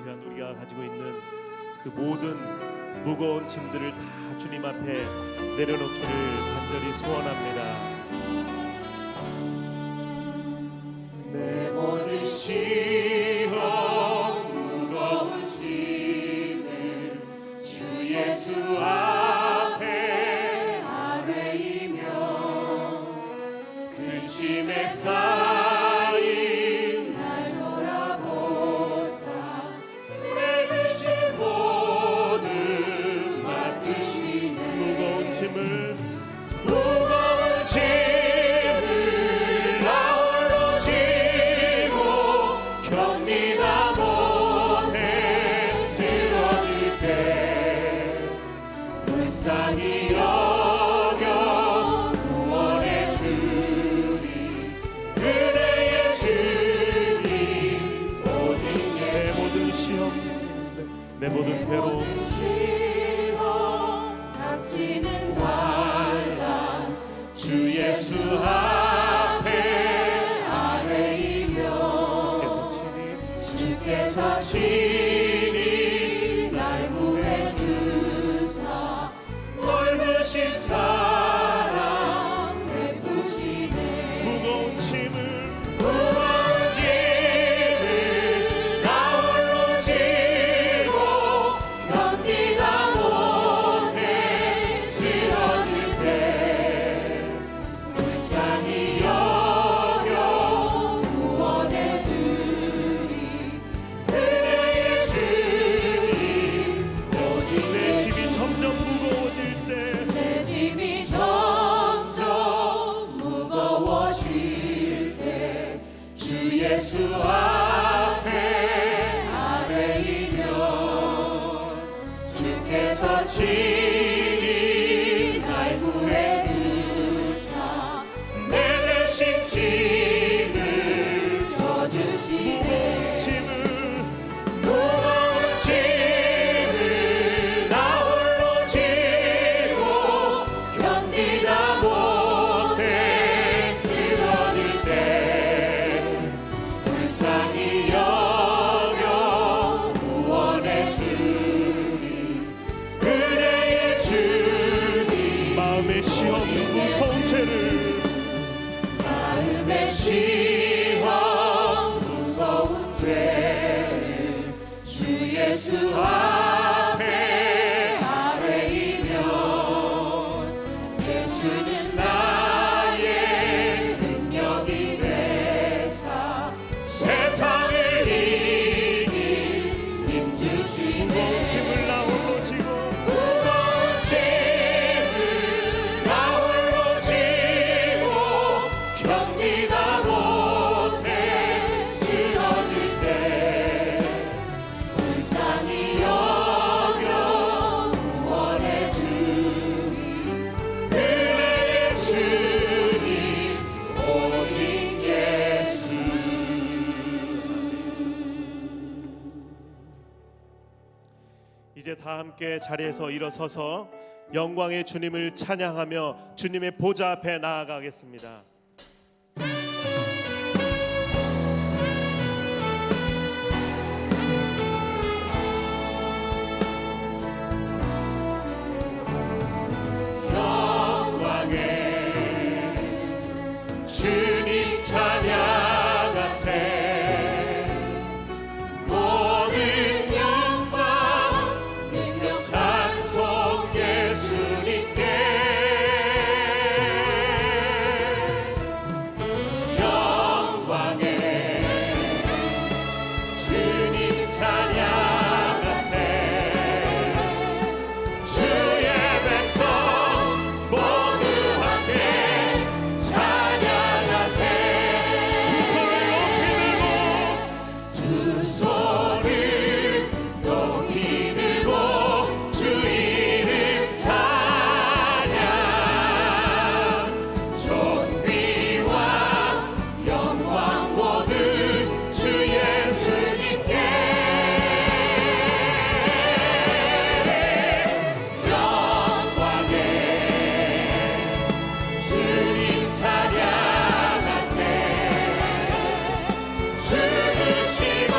시간 우리가 가지고 있는 그 모든 무거운 짐들을 다 주님 앞에 내려놓기를 간절히 소원합니다. 내 모든 시험 무거운 짐을 주 예수 앞에 아뢰이며 그 짐에 쌓인 날 돌아보사 내 진 모든 맡으시네. 무거운 짐을 불쌍히 여겨 구원의 주님 은혜의 주님 오직 예수. 내 모든 시험 내 모든 괴로움 닥치는 환난 주 예수 앞에 아뢰이며 주께서 친히 날 구해 주사 넓으신 사랑 베푸시네. 무거운 짐을 나 홀로 지고 견디다 못해 쓰러질 때 불쌍히 여겨 구원의 주님 은혜의 주님 오직 내 짐이 점점 무거워질 때 내 짐이 점점 무거워질 때 주 예수 앞에 아뢰이며 주께서 친히 날 구해 주사 내 대신 짐을 져주시네. 무거운 짐을 나 홀로 지고 견디다 못해 쓰러질 때 불쌍히 여겨 구원의 주님 은혜의 주님 마음의 시험 무서운 죄를 마음의 시험 무서운 죄를 주 예수 앞에 아뢰이며 예수는 나의 능력이 되사 세상을 이길 힘 주시네. 무거운 짐을 나 홀로 지고 무거운 짐을 나 홀로 지고 견디다 못해 쓰러질 때 불쌍히 여겨 구원의 주님 은혜의 주님 오직 예수. 이제 다 함께 자리에서 일어서서 영광의 주님을 찬양하며 주님의 보좌 앞에 나아가겠습니다. 영광의 주님 찬양하세. 모든 영광 능력 찬송 예수님께. 영광의 주님 찬양하세. 주의 백성 모두 함께 찬양하세. 두 손을 높이 들고 주 이름 찬양. 존귀와 영광 모두 주 예수님께. 영광의 주님 찬양하세. 주는 심어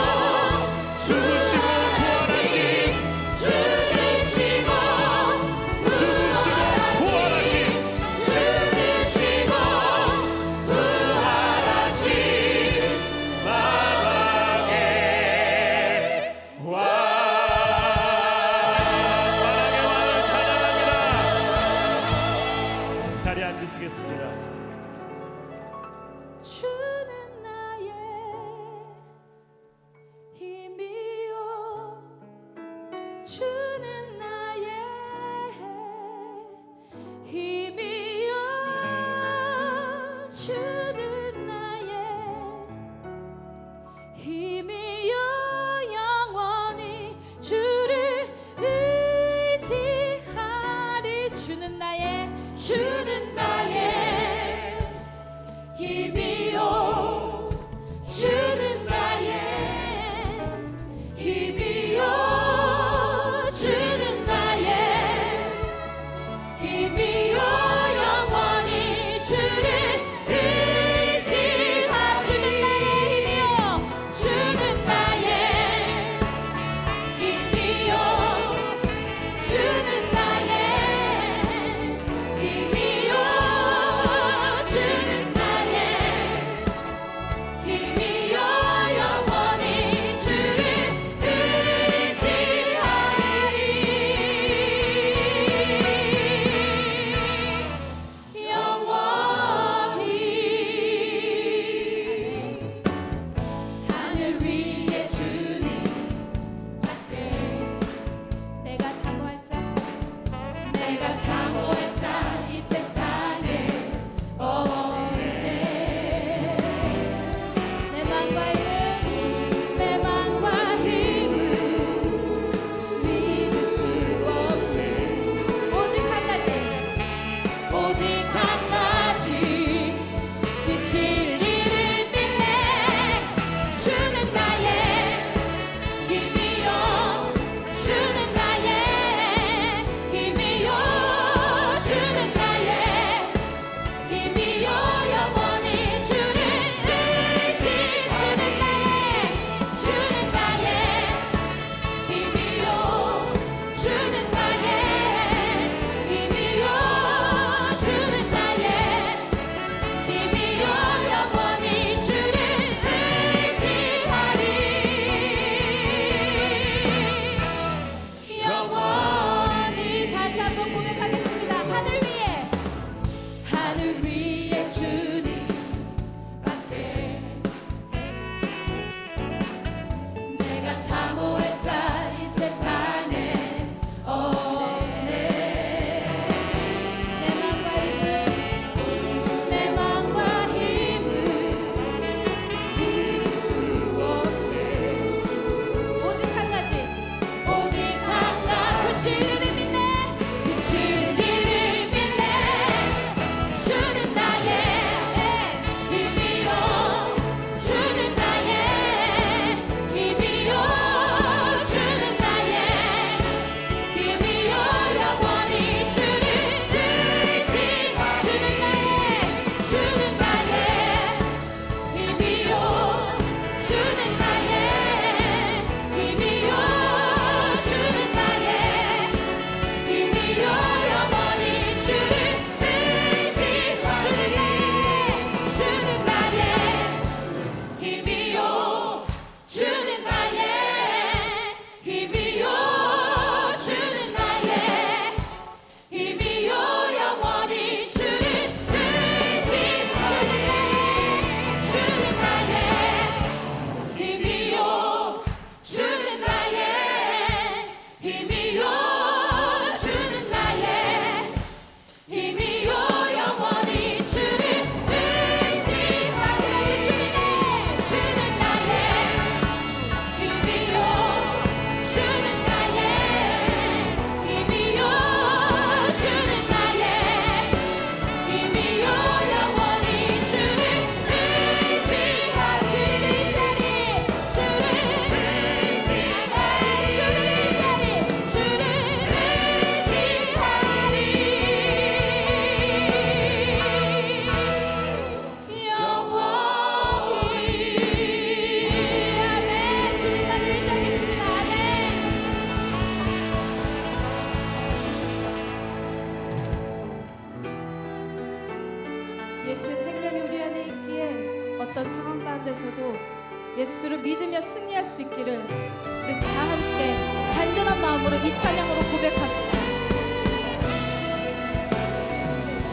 이기며 승리할 수 있기를 우리 다 함께 간절한 마음으로 이 찬양으로 고백합시다.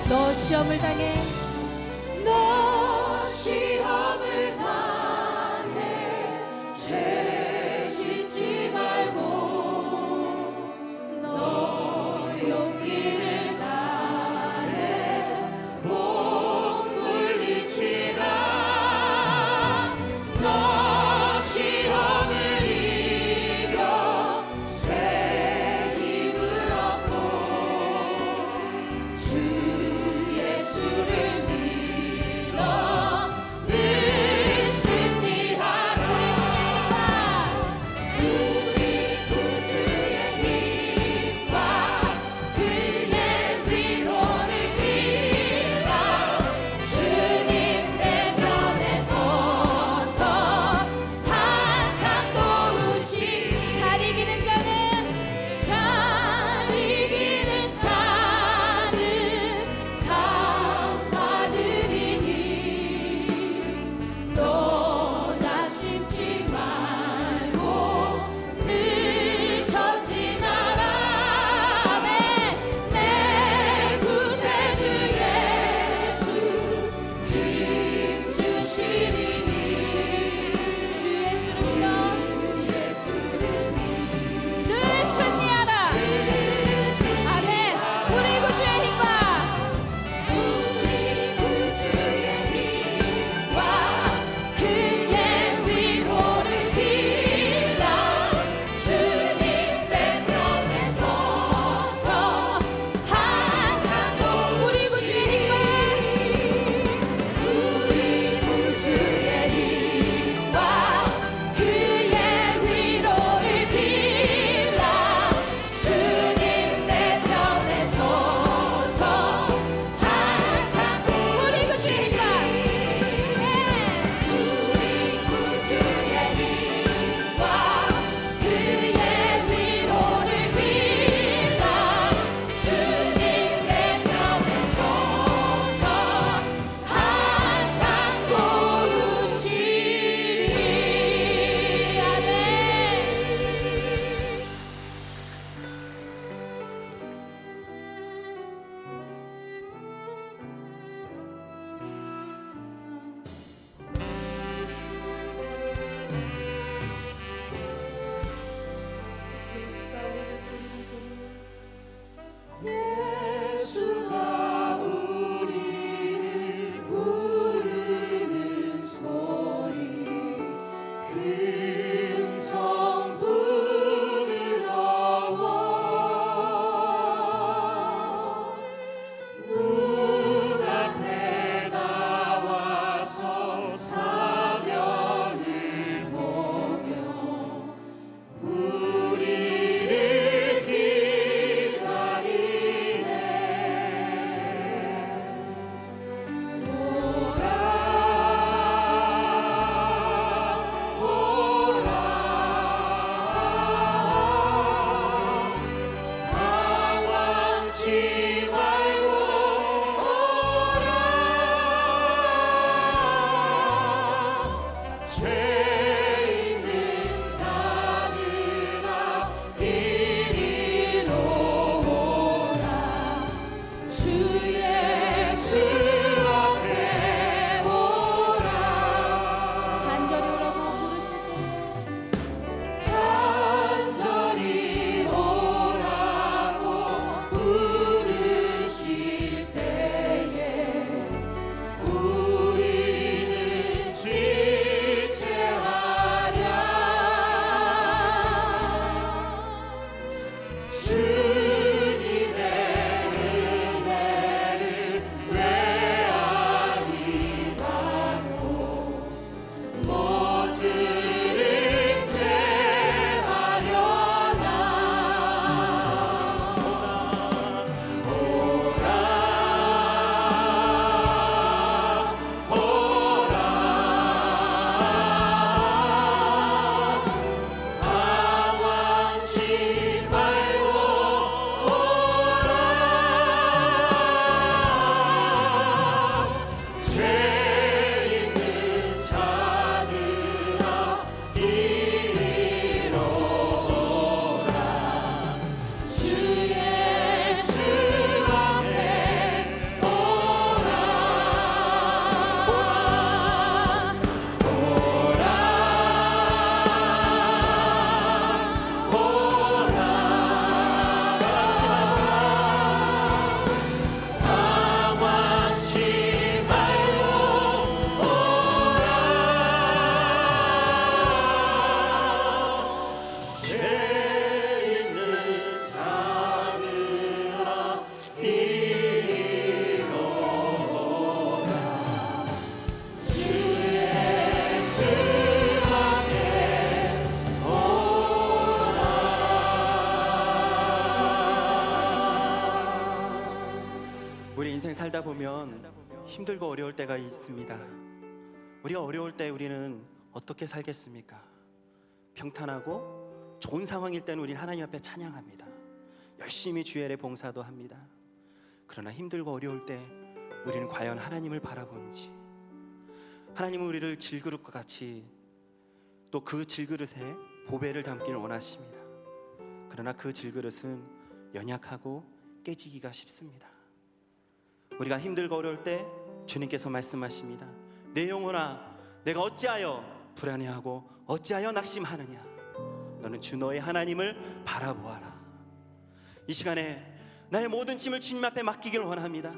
너 시험을 당해 너 시험을 당해 죄 짓지 말고 너 용기를 다해 복 물리치라 너 시험을 이겨 새 힘을 얻고 주 예수를 믿어 늘 승리하라 인생 살다 보면 힘들고 어려울 때가 있습니다. 우리가 어려울 때 우리는 어떻게 살겠습니까? 평탄하고 좋은 상황일 때는 우리는 하나님 앞에 찬양합니다. 열심히 주일에 봉사도 합니다. 그러나 힘들고 어려울 때 우리는 과연 하나님을 바라보는지, 하나님은 우리를 질그릇과 같이 또 그 질그릇에 보배를 담기를 원하십니다. 그러나 그 질그릇은 연약하고 깨지기가 쉽습니다. 우리가 힘들고 어려울 때 주님께서 말씀하십니다. 내 영혼아, 내가 어찌하여 불안해하고 어찌하여 낙심하느냐. 너는 주 너의 하나님을 바라보아라. 이 시간에 나의 모든 짐을 주님 앞에 맡기길 원합니다.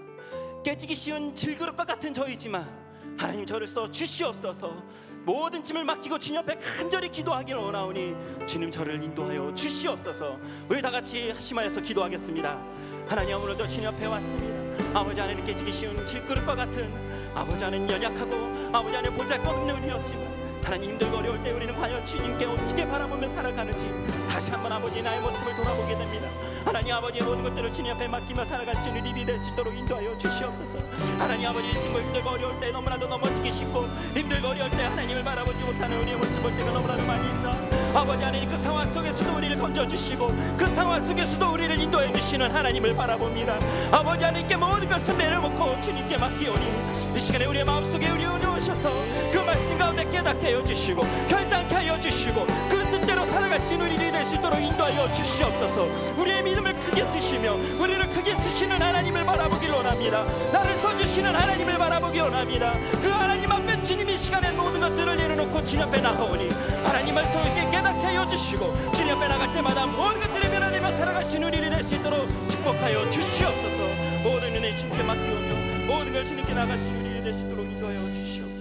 깨지기 쉬운 질그릇과 같은 저이지만 하나님 저를 써 주시옵소서. 모든 짐을 맡기고 주님 앞에 간절히 기도하길 원하오니 주님 저를 인도하여 주시옵소서. 우리 다 같이 합심하여서 기도하겠습니다. 하나님, 오늘도 주님 앞에 왔습니다. 아버지 안에는 깨지기 쉬운 질그릇과 같은, 아버지 안에는 연약하고 아버지 안에 보잘것없는 우리였지만 하나님, 힘들고 어려울 때 우리는 과연 주님께 어떻게 바라보며 살아가는지 다시 한번 아버지 나의 모습을 돌아보게 됩니다. 하나님 아버지의 모든 것들을 주님 앞에 맡기며 살아갈 수 있는 일이 될 수 있도록 인도하여 주시옵소서. 하나님 아버지, 신고 힘들고 어려울 때 너무나도 넘어지기 쉽고 힘들고 어려울 때 하나님을 바라보지 못하는 우리의 모습 볼 때가 너무나도 많이 있어. 아버지, 하나님 그 상황 속에서도 우리를 던져주시고 그 상황 속에서도 우리를 인도해 주시는 하나님을 바라봅니다. 아버지, 하나님께 모든 것을 내려놓고 주님께 맡기오니 이 시간에 우리의 마음속에 우리 오셔서 그 말씀 가운데 깨닫게 하여 주시고 결단케 하여 주시고 그 뜻대로 살아갈 수 있는 일이 될 수 있도록 인도하여 주시옵소서. 우리의 믿음을 크게 쓰시며 우리를 크게 쓰시는 하나님을 바라보길 원합니다. 나를 써주시는 하나님을 바라보길 원합니다. 그 하나님 앞에 주님 이 시간에 모든 것들을 내려놓고 주님 앞에 나가오니 하나님 말씀을 깨닫게 하여 주시고 주님 앞에 나갈 때마다 모든 것들을 변화되며 살아갈 수 있는 일이 될 수 있도록 축복하여 주시옵소서. 모든 은혜 주님께 맡기오며 모든 걸 주님께 나갈 수 있는 일이 될 수 있도록 인도하여 주시옵소서.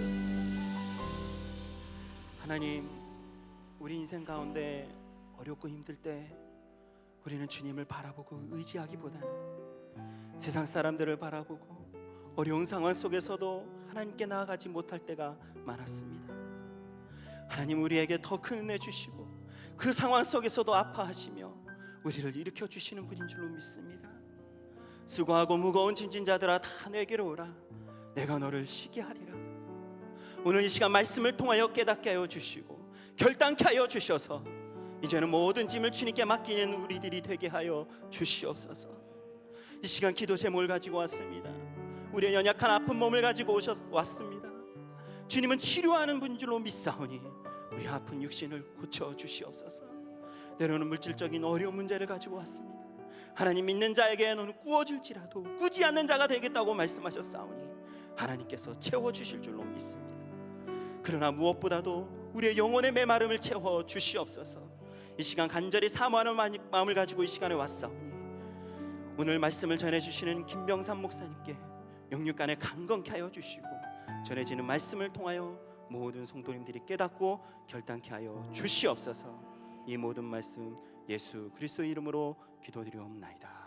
하나님, 우리 인생 가운데 어렵고 힘들 때 우리는 주님을 바라보고 의지하기보다는 세상 사람들을 바라보고 어려운 상황 속에서도 하나님께 나아가지 못할 때가 많았습니다. 하나님, 우리에게 더 큰 은혜 주시고 그 상황 속에서도 아파하시며 우리를 일으켜 주시는 분인 줄로 믿습니다. 수고하고 무거운 짐진 자들아 다 내게로 오라. 내가 너를 쉬게 하리라. 오늘 이 시간 말씀을 통하여 깨닫게 하여 주시고 결단케 하여 주셔서 이제는 모든 짐을 주님께 맡기는 우리들이 되게 하여 주시옵소서. 이 시간 기도 제목을 가지고 왔습니다. 우리의 연약한 아픈 몸을 가지고 왔습니다. 주님은 치료하는 분인 줄로 믿사오니 우리 아픈 육신을 고쳐 주시옵소서. 때로는 물질적인 어려운 문제를 가지고 왔습니다. 하나님, 믿는 자에게 너는 꾸어줄지라도 꾸지 않는 자가 되겠다고 말씀하셨사오니 하나님께서 채워주실 줄로 믿습니다. 그러나 무엇보다도 우리의 영혼의 메마름을 채워 주시옵소서. 이 시간 간절히 사모하는 마음을 가지고 이 시간에 왔사오니 오늘 말씀을 전해주시는 김병삼 목사님께 영육간에 강건케 하여 주시고 전해지는 말씀을 통하여 모든 성도님들이 깨닫고 결단케 하여 주시옵소서. 이 모든 말씀 예수 그리스도의 이름으로 기도드리옵나이다.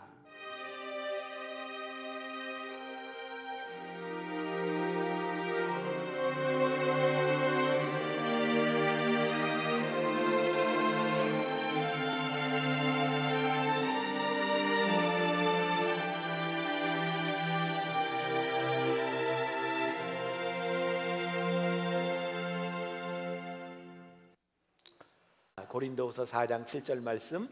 고린도후서 4장 7절 말씀,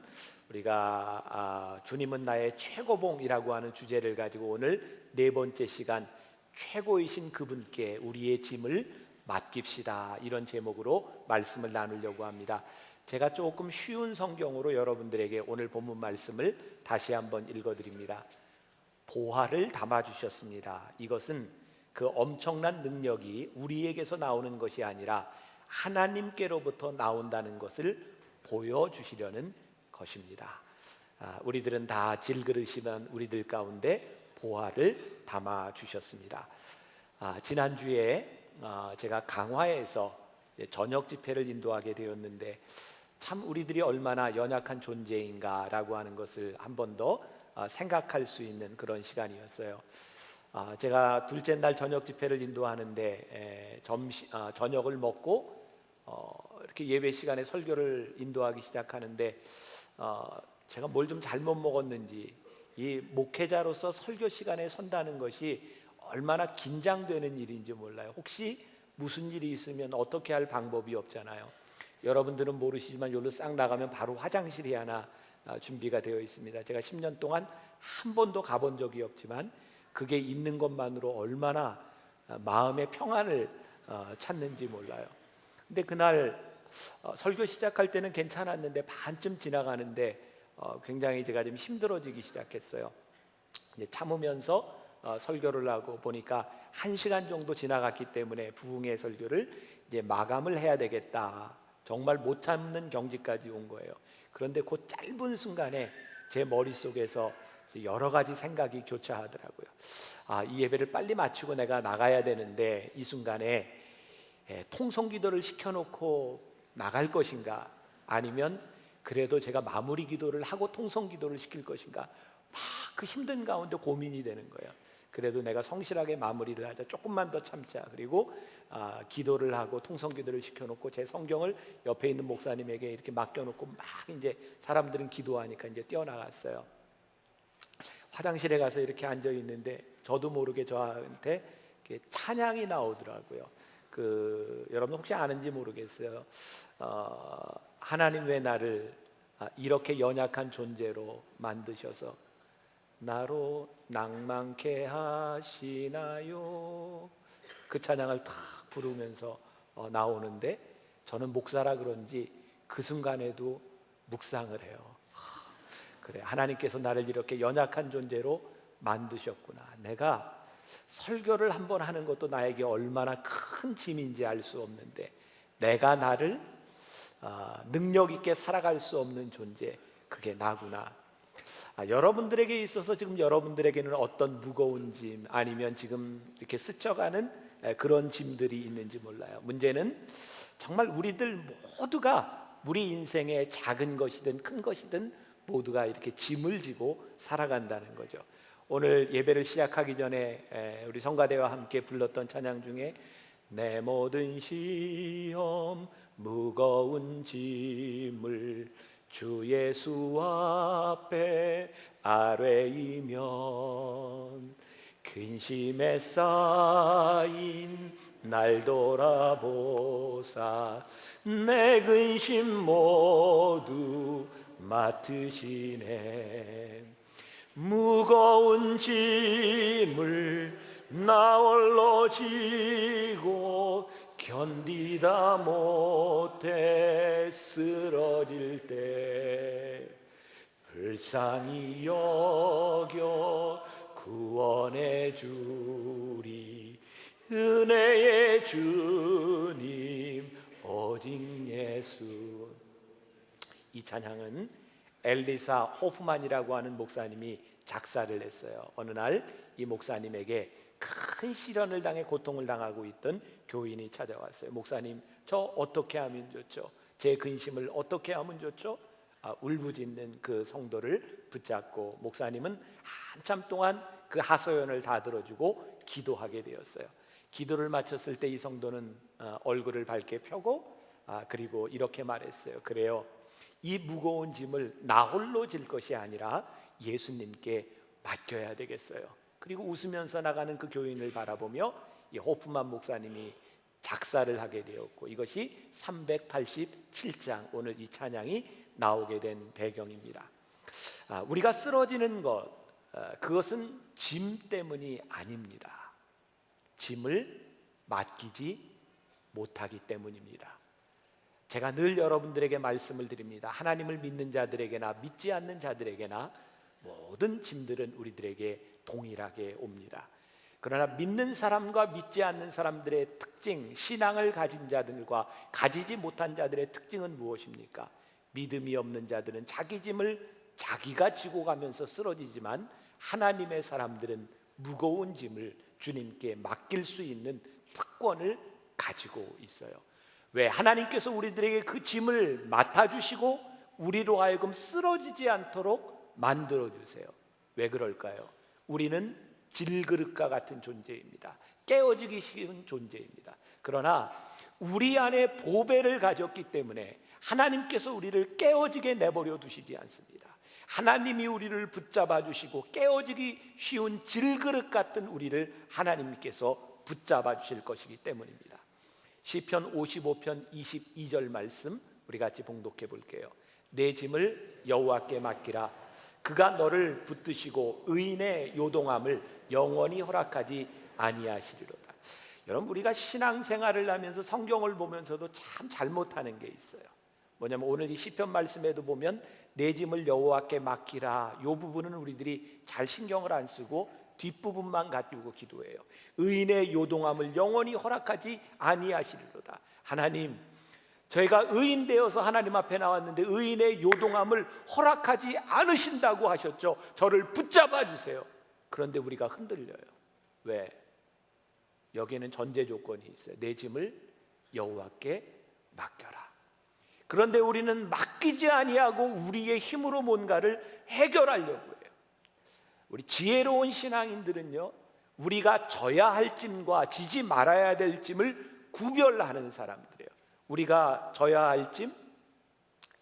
우리가 주님은 나의 최고봉이라고 하는 주제를 가지고 오늘 네 번째 시간, 최고이신 그분께 우리의 짐을 맡깁시다, 이런 제목으로 말씀을 나누려고 합니다. 제가 조금 쉬운 성경으로 여러분들에게 오늘 본문 말씀을 다시 한번 읽어드립니다. 보화를 담아주셨습니다. 이것은 그 엄청난 능력이 우리에게서 나오는 것이 아니라 하나님께로부터 나온다는 것을 보여주시려는 것입니다. 우리들은 다 질그릇이면 우리들 가운데 보화를 담아주셨습니다. 지난주에 제가 강화에서 저녁 집회를 인도하게 되었는데 참 우리들이 얼마나 연약한 존재인가라고 하는 것을 한 번 더 생각할 수 있는 그런 시간이었어요. 제가 둘째 날 저녁 집회를 인도하는데 저녁을 먹고 이렇게 예배 시간에 설교를 인도하기 시작하는데 제가 뭘 좀 잘못 먹었는지 이 목회자로서 설교 시간에 선다는 것이 얼마나 긴장되는 일인지 몰라요. 혹시 무슨 일이 있으면 어떻게 할 방법이 없잖아요. 여러분들은 모르시지만 여기로 싹 나가면 바로 화장실이 하나 준비가 되어 있습니다. 제가 10년 동안 한 번도 가본 적이 없지만 그게 있는 것만으로 얼마나 마음의 평안을 찾는지 몰라요. 근데 그날 설교 시작할 때는 괜찮았는데 반쯤 지나가는데 굉장히 제가 좀 힘들어지기 시작했어요. 이제 참으면서 설교를 하고 보니까 1시간 정도 지나갔기 때문에 부흥의 설교를 이제 마감을 해야 되겠다. 정말 못 참는 경지까지 온 거예요. 그런데 그 짧은 순간에 제 머릿속에서 여러 가지 생각이 교차하더라고요. 이 예배를 빨리 마치고 내가 나가야 되는데 이 순간에 통성기도를 시켜놓고 나갈 것인가, 아니면 그래도 제가 마무리 기도를 하고 통성기도를 시킬 것인가, 막 그 힘든 가운데 고민이 되는 거예요. 그래도 내가 성실하게 마무리를 하자, 조금만 더 참자. 그리고 기도를 하고 통성기도를 시켜놓고 제 성경을 옆에 있는 목사님에게 이렇게 맡겨놓고 막 이제 사람들은 기도하니까 이제 뛰어나갔어요. 화장실에 가서 이렇게 앉아 있는데 저도 모르게 저한테 이렇게 찬양이 나오더라고요. 여러분 혹시 아는지 모르겠어요. 하나님 왜 나를 이렇게 연약한 존재로 만드셔서 나로 낭만케 하시나요? 그 찬양을 탁 부르면서 나오는데 저는 목사라 그런지 그 순간에도 묵상을 해요. 그래, 하나님께서 나를 이렇게 연약한 존재로 만드셨구나. 내가 설교를 한번 하는 것도 나에게 얼마나 큰 짐인지 알 수 없는데 내가 나를 능력 있게 살아갈 수 없는 존재, 그게 나구나. 여러분들에게 있어서 지금 여러분들에게는 어떤 무거운 짐, 아니면 지금 이렇게 스쳐가는 그런 짐들이 있는지 몰라요. 문제는 정말 우리들 모두가 우리 인생의 작은 것이든 큰 것이든 모두가 이렇게 짐을 지고 살아간다는 거죠. 오늘 예배를 시작하기 전에 우리 성가대와 함께 불렀던 찬양 중에 내 모든 시험 무거운 짐을 주 예수 앞에 아뢰이면 근심에 쌓인 날 돌아보사 내 근심 모두 맡으시네. 무거운 짐을 나 홀로 지고 견디다 못해 쓰러질 때 불쌍히 여겨 구원해 주리 은혜의 주님 오직 예수. 이 찬양은 엘리사 호프만이라고 하는 목사님이 작사를 했어요. 어느 날 이 목사님에게 큰 시련을 당해 고통을 당하고 있던 교인이 찾아왔어요. 목사님, 저 어떻게 하면 좋죠? 제 근심을 어떻게 하면 좋죠? 울부짖는 그 성도를 붙잡고 목사님은 한참 동안 그 하소연을 다 들어주고 기도하게 되었어요. 기도를 마쳤을 때 이 성도는 얼굴을 밝게 펴고 그리고 이렇게 말했어요. 그래요, 이 무거운 짐을 나 홀로 질 것이 아니라 예수님께 맡겨야 되겠어요. 그리고 웃으면서 나가는 그 교인을 바라보며 이 호프만 목사님이 작사를 하게 되었고 이것이 387장 오늘 이 찬양이 나오게 된 배경입니다. 우리가 쓰러지는 것, 그것은 짐 때문이 아닙니다. 짐을 맡기지 못하기 때문입니다. 제가 늘 여러분들에게 말씀을 드립니다. 하나님을 믿는 자들에게나 믿지 않는 자들에게나 모든 짐들은 우리들에게 동일하게 옵니다. 그러나 믿는 사람과 믿지 않는 사람들의 특징, 신앙을 가진 자들과 가지지 못한 자들의 특징은 무엇입니까? 믿음이 없는 자들은 자기 짐을 자기가 지고 가면서 쓰러지지만 하나님의 사람들은 무거운 짐을 주님께 맡길 수 있는 특권을 가지고 있어요. 왜? 하나님께서 우리들에게 그 짐을 맡아주시고 우리로 하여금 쓰러지지 않도록 만들어주세요. 왜 그럴까요? 우리는 질그릇과 같은 존재입니다. 깨어지기 쉬운 존재입니다. 그러나 우리 안에 보배를 가졌기 때문에 하나님께서 우리를 깨어지게 내버려 두시지 않습니다. 하나님이 우리를 붙잡아 주시고 깨어지기 쉬운 질그릇 같은 우리를 하나님께서 붙잡아 주실 것이기 때문입니다. 시편 55편 22절 말씀 우리 같이 봉독해 볼게요. 내 짐을 여호와께 맡기라. 그가 너를 붙드시고 의인의 요동함을 영원히 허락하지 아니하시리로다. 여러분, 우리가 신앙생활을 하면서 성경을 보면서도 참 잘못하는 게 있어요. 뭐냐면 오늘 이 시편 말씀에도 보면 내 짐을 여호와께 맡기라, 이 부분은 우리들이 잘 신경을 안 쓰고 뒷부분만 가지고 기도해요. 의인의 요동함을 영원히 허락하지 아니하시리로다. 하나님, 저희가 의인 되어서 하나님 앞에 나왔는데 의인의 요동함을 허락하지 않으신다고 하셨죠. 저를 붙잡아 주세요. 그런데 우리가 흔들려요. 왜? 여기에는 전제 조건이 있어요. 내 짐을 여호와께 맡겨라. 그런데 우리는 맡기지 아니하고 우리의 힘으로 뭔가를 해결하려고 해요. 우리 지혜로운 신앙인들은요, 우리가 져야 할 짐과 지지 말아야 될 짐을 구별하는 사람들이에요. 우리가 져야 할 짐,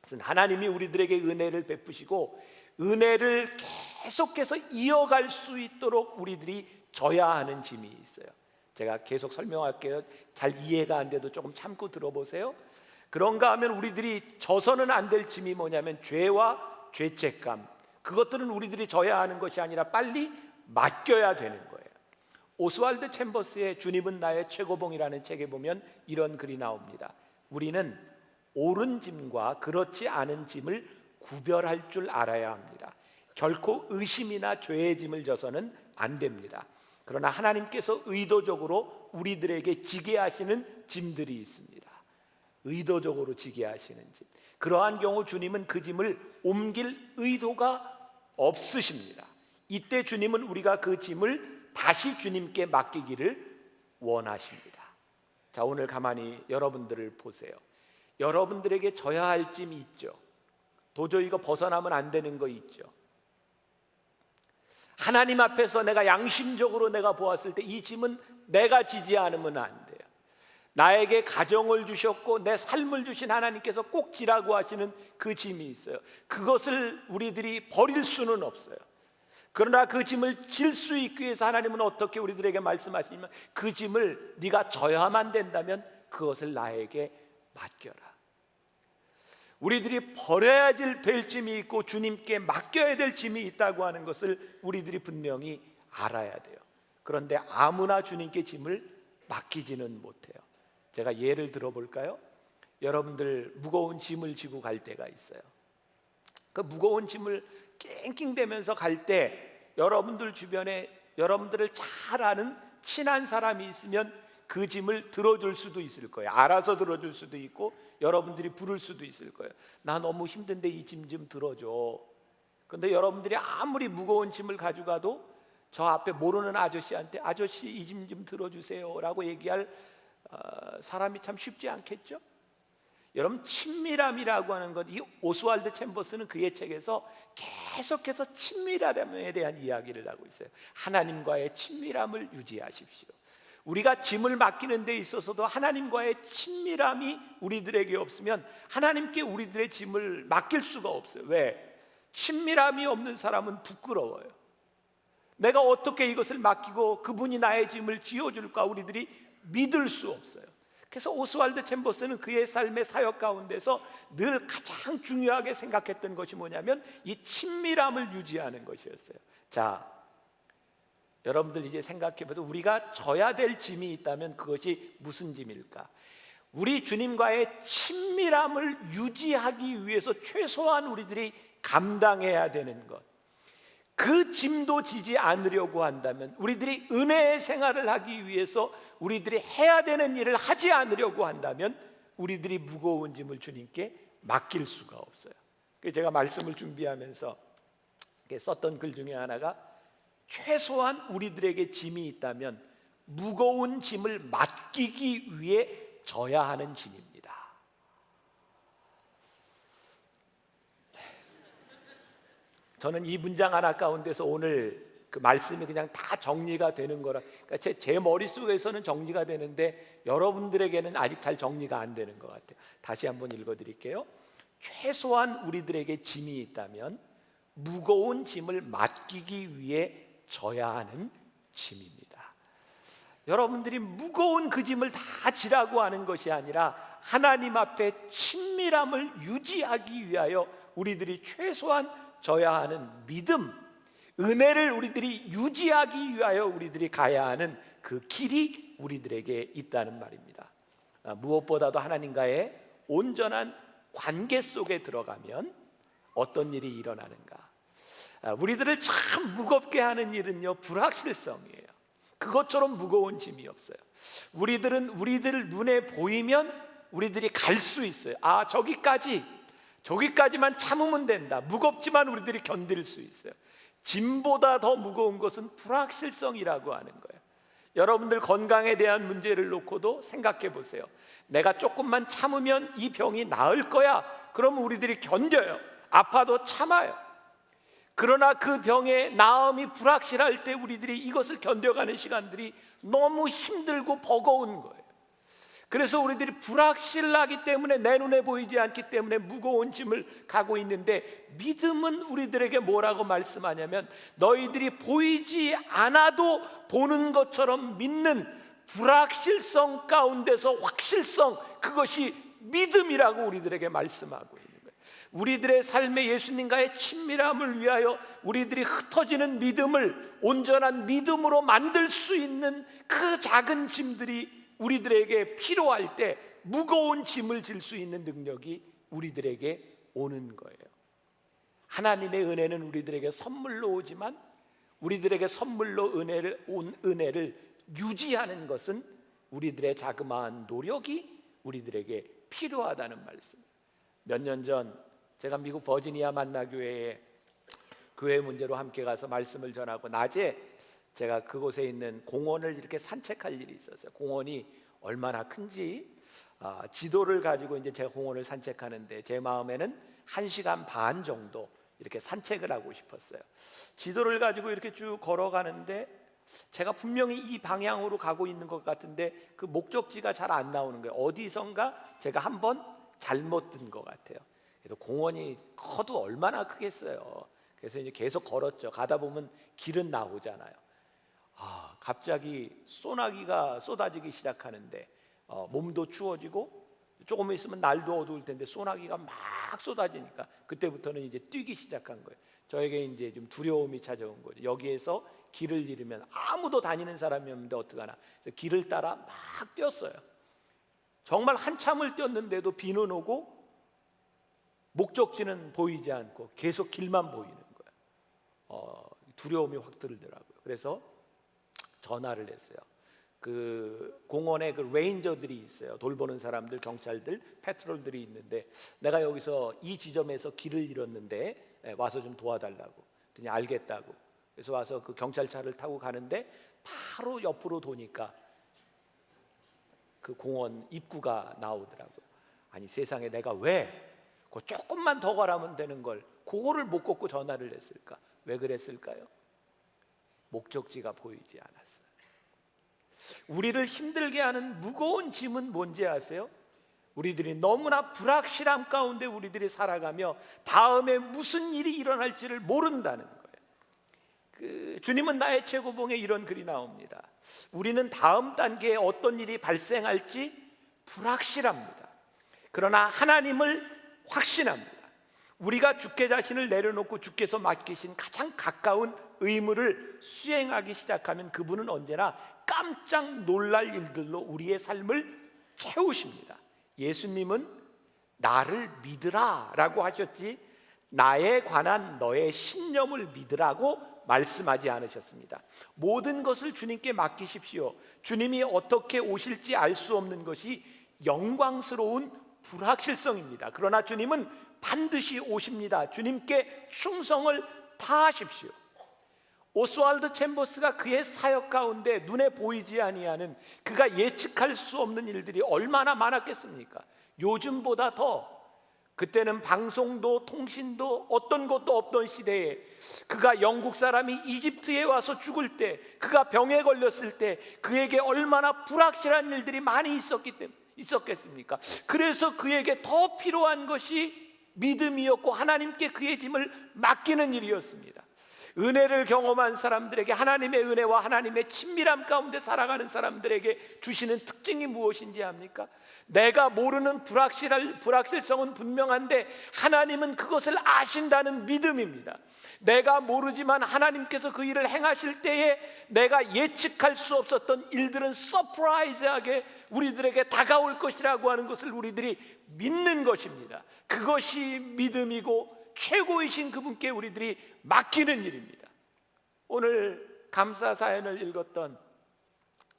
그것은 하나님이 우리들에게 은혜를 베푸시고 은혜를 계속해서 이어갈 수 있도록 우리들이 져야 하는 짐이 있어요. 제가 계속 설명할게요. 잘 이해가 안 돼도 조금 참고 들어보세요. 그런가 하면 우리들이 져서는 안 될 짐이 뭐냐면 죄와 죄책감, 그것들은 우리들이 져야 하는 것이 아니라 빨리 맡겨야 되는 거예요. 오스왈드 챔버스의 주님은 나의 최고봉이라는 책에 보면 이런 글이 나옵니다. 우리는 옳은 짐과 그렇지 않은 짐을 구별할 줄 알아야 합니다. 결코 의심이나 죄의 짐을 져서는 안 됩니다. 그러나 하나님께서 의도적으로 우리들에게 지게 하시는 짐들이 있습니다. 의도적으로 지게 하시는 짐. 그러한 경우 주님은 그 짐을 옮길 의도가 없으십니다. 이때 주님은 우리가 그 짐을 다시 주님께 맡기기를 원하십니다. 자, 오늘 가만히 여러분들을 보세요. 여러분들에게 져야 할 짐이 있죠. 도저히 이거 벗어나면 안 되는 거 있죠. 하나님 앞에서 내가 양심적으로 내가 보았을 때 이 짐은 내가 지지 않으면 안 돼요. 나에게 가정을 주셨고 내 삶을 주신 하나님께서 꼭 지라고 하시는 그 짐이 있어요. 그것을 우리들이 버릴 수는 없어요. 그러나 그 짐을 질 수 있기 위해서 하나님은 어떻게 우리들에게 말씀하시냐면 그 짐을 네가 져야만 된다면 그것을 나에게 맡겨라. 우리들이 버려야 될 짐이 있고 주님께 맡겨야 될 짐이 있다고 하는 것을 우리들이 분명히 알아야 돼요. 그런데 아무나 주님께 짐을 맡기지는 못해요. 제가 예를 들어볼까요? 여러분들 무거운 짐을 지고 갈 때가 있어요. 그 무거운 짐을 낑낑대면서 갈 때 여러분들 주변에 여러분들을 잘 아는 친한 사람이 있으면 그 짐을 들어줄 수도 있을 거예요. 알아서 들어줄 수도 있고 여러분들이 부를 수도 있을 거예요. 나 너무 힘든데 이 짐 좀 들어줘. 그런데 여러분들이 아무리 무거운 짐을 가져가도 저 앞에 모르는 아저씨한테 아저씨 이 짐 좀 들어주세요 라고 얘기할 사람이 참 쉽지 않겠죠? 여러분, 친밀함이라고 하는 것, 이 오스왈드 챔버스는 그의 책에서 계속해서 친밀함에 대한 이야기를 하고 있어요. 하나님과의 친밀함을 유지하십시오. 우리가 짐을 맡기는 데 있어서도 하나님과의 친밀함이 우리들에게 없으면 하나님께 우리들의 짐을 맡길 수가 없어요. 왜? 친밀함이 없는 사람은 부끄러워요. 내가 어떻게 이것을 맡기고 그분이 나의 짐을 지어줄까 우리들이 믿을 수 없어요. 그래서 오스왈드 챔버스는 그의 삶의 사역 가운데서 늘 가장 중요하게 생각했던 것이 뭐냐면 이 친밀함을 유지하는 것이었어요. 자, 여러분들 이제 생각해봐서 우리가 져야 될 짐이 있다면 그것이 무슨 짐일까? 우리 주님과의 친밀함을 유지하기 위해서 최소한 우리들이 감당해야 되는 것, 그 짐도 지지 않으려고 한다면, 우리들이 은혜의 생활을 하기 위해서 우리들이 해야 되는 일을 하지 않으려고 한다면 우리들이 무거운 짐을 주님께 맡길 수가 없어요. 제가 말씀을 준비하면서 썼던 글 중에 하나가 최소한 우리들에게 짐이 있다면 무거운 짐을 맡기기 위해 져야 하는 짐입니다. 저는 이 문장 하나 가운데서 오늘 그 말씀이 그냥 다 정리가 되는 거라, 그러니까 제 머릿속에서는 정리가 되는데 여러분들에게는 아직 잘 정리가 안 되는 것 같아요. 다시 한번 읽어드릴게요. 최소한 우리들에게 짐이 있다면 무거운 짐을 맡기기 위해 져야 하는 짐입니다. 여러분들이 무거운 그 짐을 다 지라고 하는 것이 아니라 하나님 앞에 친밀함을 유지하기 위하여 우리들이 최소한 져야 하는 믿음, 은혜를 우리들이 유지하기 위하여 우리들이 가야 하는 그 길이 우리들에게 있다는 말입니다. 무엇보다도 하나님과의 온전한 관계 속에 들어가면 어떤 일이 일어나는가? 우리들을 참 무겁게 하는 일은요, 불확실성이에요. 그것처럼 무거운 짐이 없어요. 우리들은 우리들 눈에 보이면 우리들이 갈 수 있어요. 아, 저기까지만 참으면 된다. 무겁지만 우리들이 견딜 수 있어요. 짐보다 더 무거운 것은 불확실성이라고 하는 거예요. 여러분들 건강에 대한 문제를 놓고도 생각해 보세요. 내가 조금만 참으면 이 병이 나을 거야. 그러면 우리들이 견뎌요. 아파도 참아요. 그러나 그 병의 나음이 불확실할 때 우리들이 이것을 견뎌가는 시간들이 너무 힘들고 버거운 거예요. 그래서 우리들이 불확실하기 때문에, 내 눈에 보이지 않기 때문에 무거운 짐을 가고 있는데, 믿음은 우리들에게 뭐라고 말씀하냐면, 너희들이 보이지 않아도 보는 것처럼 믿는 불확실성 가운데서 확실성, 그것이 믿음이라고 우리들에게 말씀하고 있는 거예요. 우리들의 삶에 예수님과의 친밀함을 위하여 우리들이 흩어지는 믿음을 온전한 믿음으로 만들 수 있는 그 작은 짐들이 우리들에게 필요할 때 무거운 짐을 질 수 있는 능력이 우리들에게 오는 거예요. 하나님의 은혜는 우리들에게 선물로 오지만 우리들에게 선물로 은혜를 유지하는 것은 우리들의 자그마한 노력이 우리들에게 필요하다는 말씀. 몇 년 전 제가 미국 버지니아 만나교회에 교회 문제로 함께 가서 말씀을 전하고, 낮에 제가 그곳에 있는 공원을 이렇게 산책할 일이 있었어요. 공원이 얼마나 큰지 지도를 가지고 이제 제가 공원을 산책하는데, 제 마음에는 1시간 반 정도 이렇게 산책을 하고 싶었어요. 지도를 가지고 이렇게 쭉 걸어가는데 제가 분명히 이 방향으로 가고 있는 것 같은데 그 목적지가 잘 안 나오는 거예요. 어디선가 제가 한번 잘못 든 것 같아요. 그래서 공원이 커도 얼마나 크겠어요. 그래서 이제 계속 걸었죠. 가다 보면 길은 나오잖아요. 갑자기 소나기가 쏟아지기 시작하는데 몸도 추워지고 조금 있으면 날도 어두울 텐데 소나기가 막 쏟아지니까 그때부터는 이제 뛰기 시작한 거예요. 저에게 이제 좀 두려움이 찾아온 거죠. 여기에서 길을 잃으면 아무도 다니는 사람이 없는데 어떡하나. 그래서 길을 따라 막 뛰었어요. 정말 한참을 뛰었는데도 비는 오고 목적지는 보이지 않고 계속 길만 보이는 거예요. 두려움이 확 들더라고요. 그래서 전화를 했어요. 그 공원에 그 레인저들이 있어요. 돌보는 사람들, 경찰들, 패트롤들이 있는데, 내가 여기서 이 지점에서 길을 잃었는데 와서 좀 도와달라고. 그랬더니 알겠다고. 그래서 와서 그 경찰차를 타고 가는데 바로 옆으로 도니까 그 공원 입구가 나오더라고요. 아니 세상에, 내가 왜 그 조금만 더 가라면 되는 걸 그거를 못 걷고 전화를 했을까? 왜 그랬을까요? 목적지가 보이지 않았어요. 우리를 힘들게 하는 무거운 짐은 뭔지 아세요? 우리들이 너무나 불확실함 가운데 우리들이 살아가며 다음에 무슨 일이 일어날지를 모른다는 거예요. 주님은 나의 최고봉에 이런 글이 나옵니다. 우리는 다음 단계에 어떤 일이 발생할지 불확실합니다. 그러나 하나님을 확신합니다. 우리가 주께 자신을 내려놓고 주께서 맡기신 가장 가까운 의무를 수행하기 시작하면 그분은 언제나 깜짝 놀랄 일들로 우리의 삶을 채우십니다. 예수님은 나를 믿으라 라고 하셨지 나에 관한 너의 신념을 믿으라고 말씀하지 않으셨습니다. 모든 것을 주님께 맡기십시오. 주님이 어떻게 오실지 알 수 없는 것이 영광스러운 불확실성입니다. 그러나 주님은 반드시 오십니다. 주님께 충성을 다하십시오. 오스왈드 챔버스가 그의 사역 가운데 눈에 보이지 아니하는, 그가 예측할 수 없는 일들이 얼마나 많았겠습니까? 요즘보다 더, 그때는 방송도 통신도 어떤 것도 없던 시대에 그가 영국 사람이 이집트에 와서 죽을 때, 그가 병에 걸렸을 때 그에게 얼마나 불확실한 일들이 많이 있었겠습니까? 그래서 그에게 더 필요한 것이 믿음이었고 하나님께 그의 짐을 맡기는 일이었습니다. 은혜를 경험한 사람들에게, 하나님의 은혜와 하나님의 친밀함 가운데 살아가는 사람들에게 주시는 특징이 무엇인지 압니까? 내가 모르는 불확실성은 분명한데 하나님은 그것을 아신다는 믿음입니다. 내가 모르지만 하나님께서 그 일을 행하실 때에 내가 예측할 수 없었던 일들은 서프라이즈하게 우리들에게 다가올 것이라고 하는 것을 우리들이 믿는 것입니다. 그것이 믿음이고 최고이신 그분께 우리들이 맡기는 일입니다. 오늘 감사 사연을 읽었던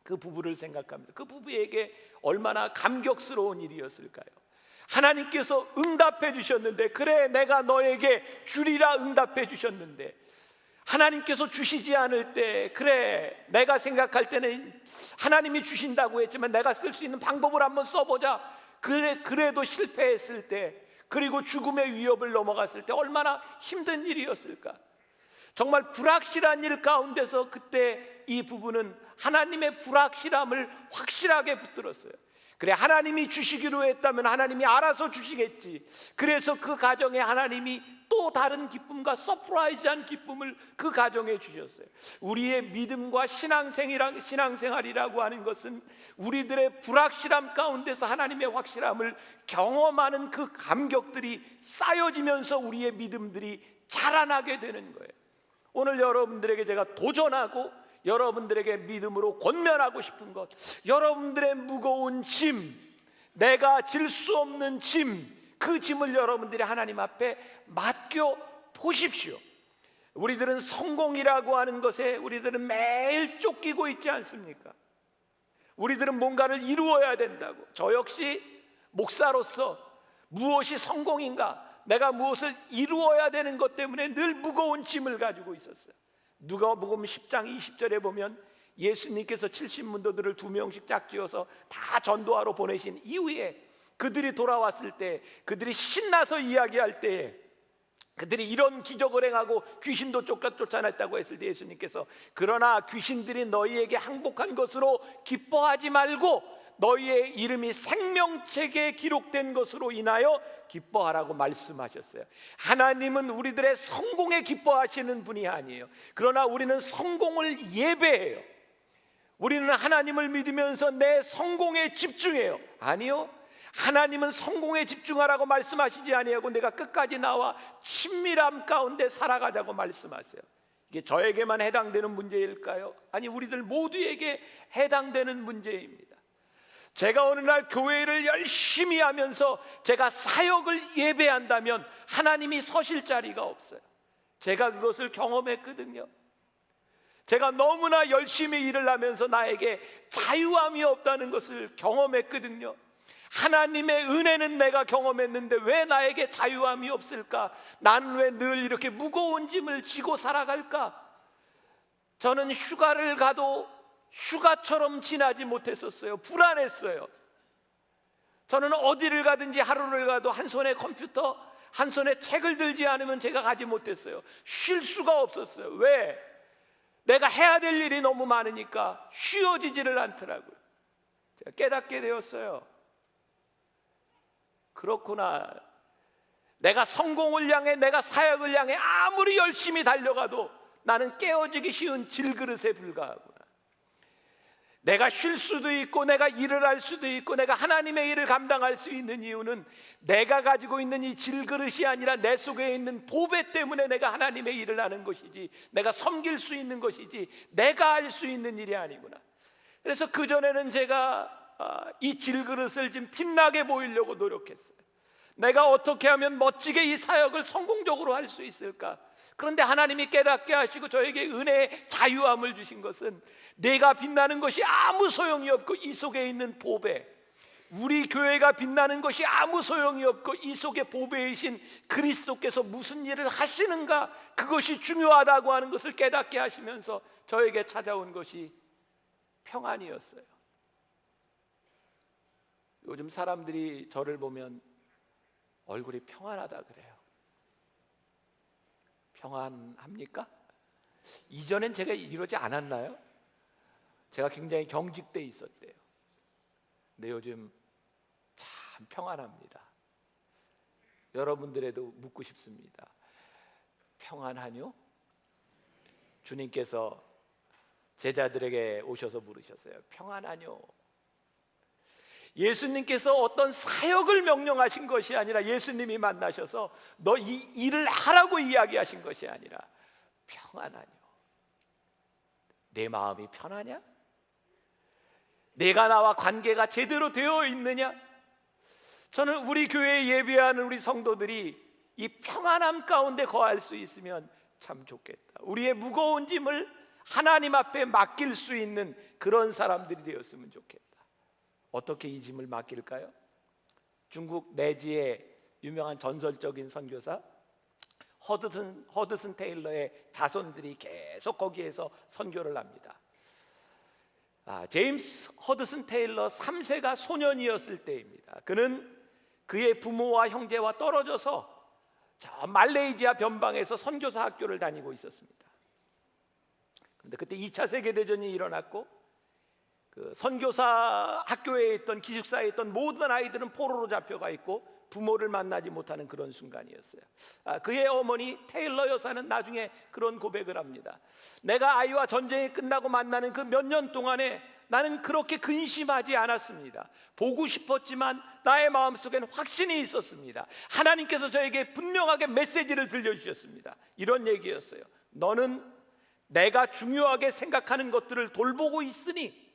그 부부를 생각하면서 그 부부에게 얼마나 감격스러운 일이었을까요? 하나님께서 응답해 주셨는데, 그래 내가 너에게 주리라 응답해 주셨는데, 하나님께서 주시지 않을 때, 그래 내가 생각할 때는 하나님이 주신다고 했지만 내가 쓸 수 있는 방법을 한번 써보자, 그래도 실패했을 때, 그리고 죽음의 위협을 넘어갔을 때 얼마나 힘든 일이었을까. 정말 불확실한 일 가운데서 그때 이 부부는 하나님의 불확실함을 확실하게 붙들었어요. 그래, 하나님이 주시기로 했다면 하나님이 알아서 주시겠지. 그래서 그 가정에 하나님이 또 다른 기쁨과 서프라이즈한 기쁨을 그 가정에 주셨어요. 우리의 믿음과 신앙생활이라고 하는 것은 우리들의 불확실함 가운데서 하나님의 확실함을 경험하는 그 감격들이 쌓여지면서 우리의 믿음들이 자라나게 되는 거예요. 오늘 여러분들에게 제가 도전하고 여러분들에게 믿음으로 권면하고 싶은 것, 여러분들의 무거운 짐, 내가 질 수 없는 짐, 그 짐을 여러분들이 하나님 앞에 맡겨 보십시오. 우리들은 성공이라고 하는 것에 우리들은 매일 쫓기고 있지 않습니까? 우리들은 뭔가를 이루어야 된다고. 저 역시 목사로서 무엇이 성공인가, 내가 무엇을 이루어야 되는 것 때문에 늘 무거운 짐을 가지고 있었어요. 누가복음 10장 20절에 보면 예수님께서 70문도들을 2명씩 짝지어서 다 전도하러 보내신 이후에 그들이 돌아왔을 때, 그들이 신나서 이야기할 때, 그들이 이런 기적을 행하고 귀신도 쫓아냈다고 했을 때 예수님께서, 그러나 귀신들이 너희에게 항복한 것으로 기뻐하지 말고 너희의 이름이 생명책에 기록된 것으로 인하여 기뻐하라고 말씀하셨어요. 하나님은 우리들의 성공에 기뻐하시는 분이 아니에요. 그러나 우리는 성공을 예배해요. 우리는 하나님을 믿으면서 내 성공에 집중해요. 아니요, 하나님은 성공에 집중하라고 말씀하시지 아니하고 내가 끝까지 나와 친밀함 가운데 살아가자고 말씀하세요. 이게 저에게만 해당되는 문제일까요? 아니, 우리들 모두에게 해당되는 문제입니다. 제가 어느 날 교회를 열심히 하면서 제가 사역을 예배한다면 하나님이 서실 자리가 없어요. 제가 그것을 경험했거든요. 제가 너무나 열심히 일을 하면서 나에게 자유함이 없다는 것을 경험했거든요. 하나님의 은혜는 내가 경험했는데 왜 나에게 자유함이 없을까? 나는 왜 늘 이렇게 무거운 짐을 지고 살아갈까? 저는 휴가를 가도 휴가처럼 지나지 못했었어요. 불안했어요. 저는 어디를 가든지 하루를 가도 한 손에 컴퓨터, 한 손에 책을 들지 않으면 제가 가지 못했어요. 쉴 수가 없었어요. 왜? 내가 해야 될 일이 너무 많으니까 쉬어지지를 않더라고요. 제가 깨닫게 되었어요. 그렇구나. 내가 성공을 향해, 내가 사역을 향해 아무리 열심히 달려가도 나는 깨어지기 쉬운 질그릇에 불과하구나. 내가 쉴 수도 있고 내가 일을 할 수도 있고 내가 하나님의 일을 감당할 수 있는 이유는 내가 가지고 있는 이 질그릇이 아니라 내 속에 있는 보배 때문에 내가 하나님의 일을 하는 것이지, 내가 섬길 수 있는 것이지 내가 할 수 있는 일이 아니구나. 그래서 그전에는 제가 이 질그릇을 좀 빛나게 보이려고 노력했어요. 내가 어떻게 하면 멋지게 이 사역을 성공적으로 할 수 있을까? 그런데 하나님이 깨닫게 하시고 저에게 은혜의 자유함을 주신 것은 내가 빛나는 것이 아무 소용이 없고 이 속에 있는 보배, 우리 교회가 빛나는 것이 아무 소용이 없고 이 속에 보배이신 그리스도께서 무슨 일을 하시는가, 그것이 중요하다고 하는 것을 깨닫게 하시면서 저에게 찾아온 것이 평안이었어요. 요즘 사람들이 저를 보면 얼굴이 평안하다 그래요. 평안합니까? 이전엔 제가 이러지 않았나요? 제가 굉장히 경직돼 있었대요. 근데 요즘 참 평안합니다. 여러분들에도 묻고 싶습니다. 평안하뇨? 주님께서 제자들에게 오셔서 물으셨어요. 평안하뇨? 예수님께서 어떤 사역을 명령하신 것이 아니라 예수님이 만나셔서 너 이 일을 하라고 이야기하신 것이 아니라 평안하뇨? 내 마음이 편하냐? 내가 나와 관계가 제대로 되어 있느냐? 저는 우리 교회에 예배하는 우리 성도들이 이 평안함 가운데 거할 수 있으면 참 좋겠다. 우리의 무거운 짐을 하나님 앞에 맡길 수 있는 그런 사람들이 되었으면 좋겠다. 어떻게 이 짐을 맡길까요? 중국 내지의 유명한 전설적인 선교사 허드슨 테일러의 자손들이 계속 거기에서 선교를 합니다. 제임스 허드슨 테일러 3세가 소년이었을 때입니다. 그는 그의 부모와 형제와 떨어져서 저 말레이시아 변방에서 선교사 학교를 다니고 있었습니다. 그런데 그때 2차 세계대전이 일어났고 그 선교사 학교에 있던 기숙사에 있던 모든 아이들은 포로로 잡혀가 있고 부모를 만나지 못하는 그런 순간이었어요. 그의 어머니 테일러 여사는 나중에 그런 고백을 합니다. 내가 아이와 전쟁이 끝나고 만나는 그 몇 년 동안에 나는 그렇게 근심하지 않았습니다. 보고 싶었지만 나의 마음속엔 확신이 있었습니다. 하나님께서 저에게 분명하게 메시지를 들려주셨습니다. 이런 얘기였어요. 너는 내가 중요하게 생각하는 것들을 돌보고 있으니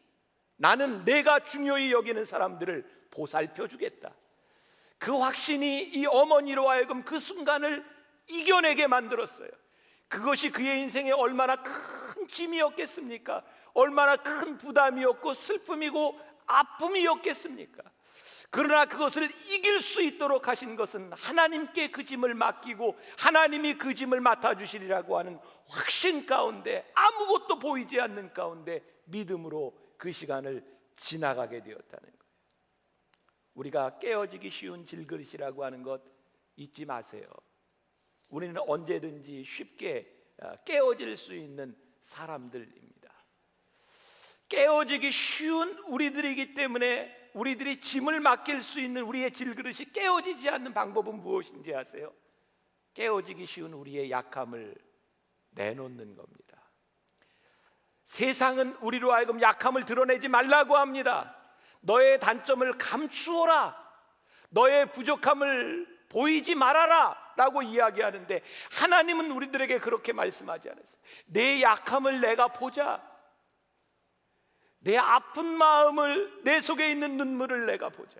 나는 내가 중요히 여기는 사람들을 보살펴 주겠다. 그 확신이 이 어머니로 하여금 그 순간을 이겨내게 만들었어요. 그것이 그의 인생에 얼마나 큰 짐이었겠습니까? 얼마나 큰 부담이었고 슬픔이고 아픔이었겠습니까? 그러나 그것을 이길 수 있도록 하신 것은 하나님께 그 짐을 맡기고 하나님이 그 짐을 맡아주시리라고 하는 확신 가운데, 아무것도 보이지 않는 가운데 믿음으로 그 시간을 지나가게 되었다는 거예요. 우리가 깨어지기 쉬운 질그릇이라고 하는 것 잊지 마세요. 우리는 언제든지 쉽게 깨어질 수 있는 사람들입니다. 깨어지기 쉬운 우리들이기 때문에 우리들이 짐을 맡길 수 있는 우리의 질그릇이 깨어지지 않는 방법은 무엇인지 아세요? 깨어지기 쉬운 우리의 약함을 내놓는 겁니다. 세상은 우리로 하여금 약함을 드러내지 말라고 합니다. 너의 단점을 감추어라, 너의 부족함을 보이지 말아라 라고 이야기하는데 하나님은 우리들에게 그렇게 말씀하지 않았어요. 내 약함을 내가 보자, 내 아픈 마음을, 내 속에 있는 눈물을 내가 보자.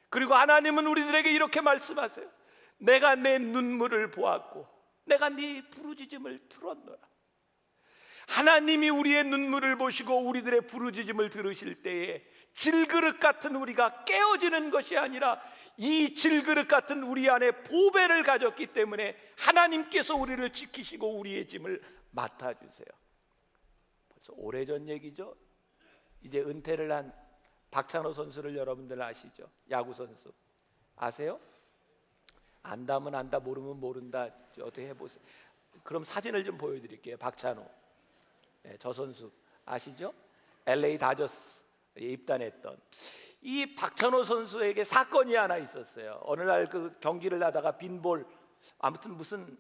그리고 하나님은 우리들에게 이렇게 말씀하세요. 내가 내 눈물을 보았고 내가 네 부르짖음을 들었노라. 하나님이 우리의 눈물을 보시고 우리들의 부르짖음을 들으실 때에 질그릇 같은 우리가 깨어지는 것이 아니라 이 질그릇 같은 우리 안에 보배를 가졌기 때문에 하나님께서 우리를 지키시고 우리의 짐을 맡아주세요. 벌써 오래전 얘기죠. 이제 은퇴를 한 박찬호 선수를 여러분들 아시죠? 야구 선수 아세요? 안다면 안다, 모르면 모른다. 어떻게 해보세요. 그럼 사진을 좀 보여드릴게요. 박찬호, 저 선수 아시죠? LA 다저스에 입단했던 이 박찬호 선수에게 사건이 하나 있었어요. 어느 날 그 경기를 하다가 빈볼, 아무튼 무슨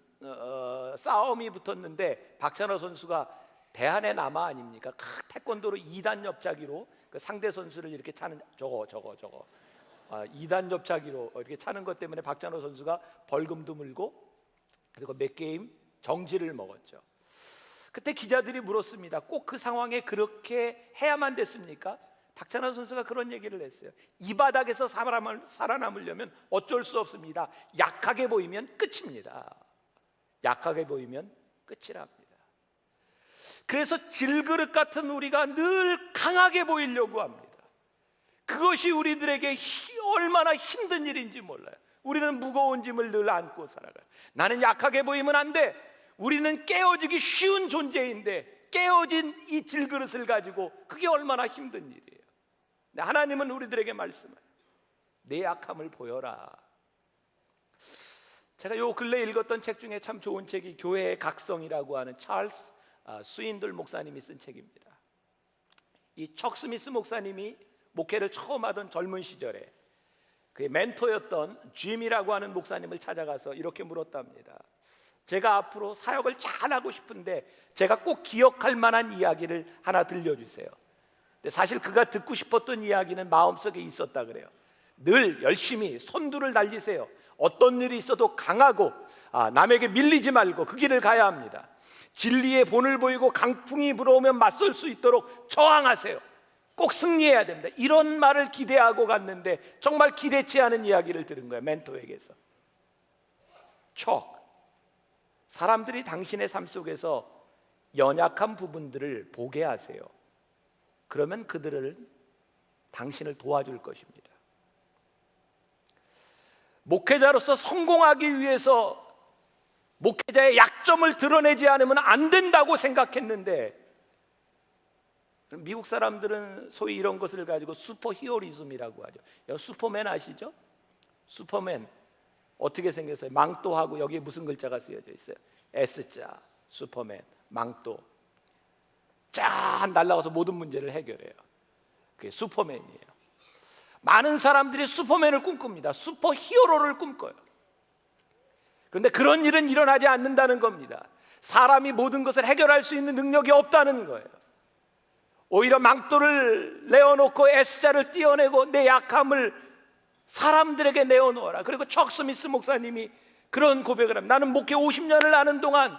싸움이 붙었는데 박찬호 선수가 대한의 남아 아닙니까? 태권도로 2단 옆차기로 그 상대 선수를 이렇게 차는 저거 2단 옆차기로 이렇게 차는 것 때문에 박찬호 선수가 벌금도 물고 그리고 몇 게임 정지를 먹었죠. 그때 기자들이 물었습니다. 꼭 그 상황에 그렇게 해야만 됐습니까? 박찬호 선수가 그런 얘기를 했어요. 이 바닥에서 살아남으려면 어쩔 수 없습니다. 약하게 보이면 끝입니다. 약하게 보이면 끝이랍니다. 그래서 질그릇 같은 우리가 늘 강하게 보이려고 합니다. 그것이 우리들에게 얼마나 힘든 일인지 몰라요. 우리는 무거운 짐을 늘 안고 살아가요. 나는 약하게 보이면 안 돼. 우리는 깨어지기 쉬운 존재인데 깨어진 이 질그릇을 가지고 그게 얼마나 힘든 일이에요. 하나님은 우리들에게 말씀해요. 내 약함을 보여라. 제가 요 근래 읽었던 책 중에 참 좋은 책이 교회의 각성이라고 하는 찰스 스윈들 목사님이 쓴 책입니다. 이 척 스미스 목사님이 목회를 처음 하던 젊은 시절에 그의 멘토였던 짐이라고 하는 목사님을 찾아가서 이렇게 물었답니다. 제가 앞으로 사역을 잘하고 싶은데 제가 꼭 기억할 만한 이야기를 하나 들려주세요. 근데 사실 그가 듣고 싶었던 이야기는 마음속에 있었다 그래요. 늘 열심히 선두를 달리세요. 어떤 일이 있어도 강하고 남에게 밀리지 말고 그 길을 가야 합니다. 진리의 본을 보이고 강풍이 불어오면 맞설 수 있도록 저항하세요. 꼭 승리해야 됩니다. 이런 말을 기대하고 갔는데 정말 기대치 않은 이야기를 들은 거예요. 멘토에게서. 사람들이 당신의 삶 속에서 연약한 부분들을 보게 하세요. 그러면 그들을 당신을 도와줄 것입니다. 목회자로서 성공하기 위해서 목회자의 약점을 드러내지 않으면 안 된다고 생각했는데, 미국 사람들은 소위 이런 것을 가지고 슈퍼히어리즘이라고 하죠. 슈퍼맨 아시죠? 슈퍼맨 어떻게 생겼어요? 망토하고 여기에 무슨 글자가 쓰여져 있어요? S자. 슈퍼맨, 망토. 짠 날아가서 모든 문제를 해결해요. 그게 슈퍼맨이에요. 많은 사람들이 슈퍼맨을 꿈꿉니다. 슈퍼히어로를 꿈꿔요. 그런데 그런 일은 일어나지 않는다는 겁니다. 사람이 모든 것을 해결할 수 있는 능력이 없다는 거예요. 오히려 망토를 내어놓고 S자를 띄어내고 내 약함을 사람들에게 내어놓아라. 그리고 척 스미스 목사님이 그런 고백을 합니다. 나는 목회 50년을 하는 동안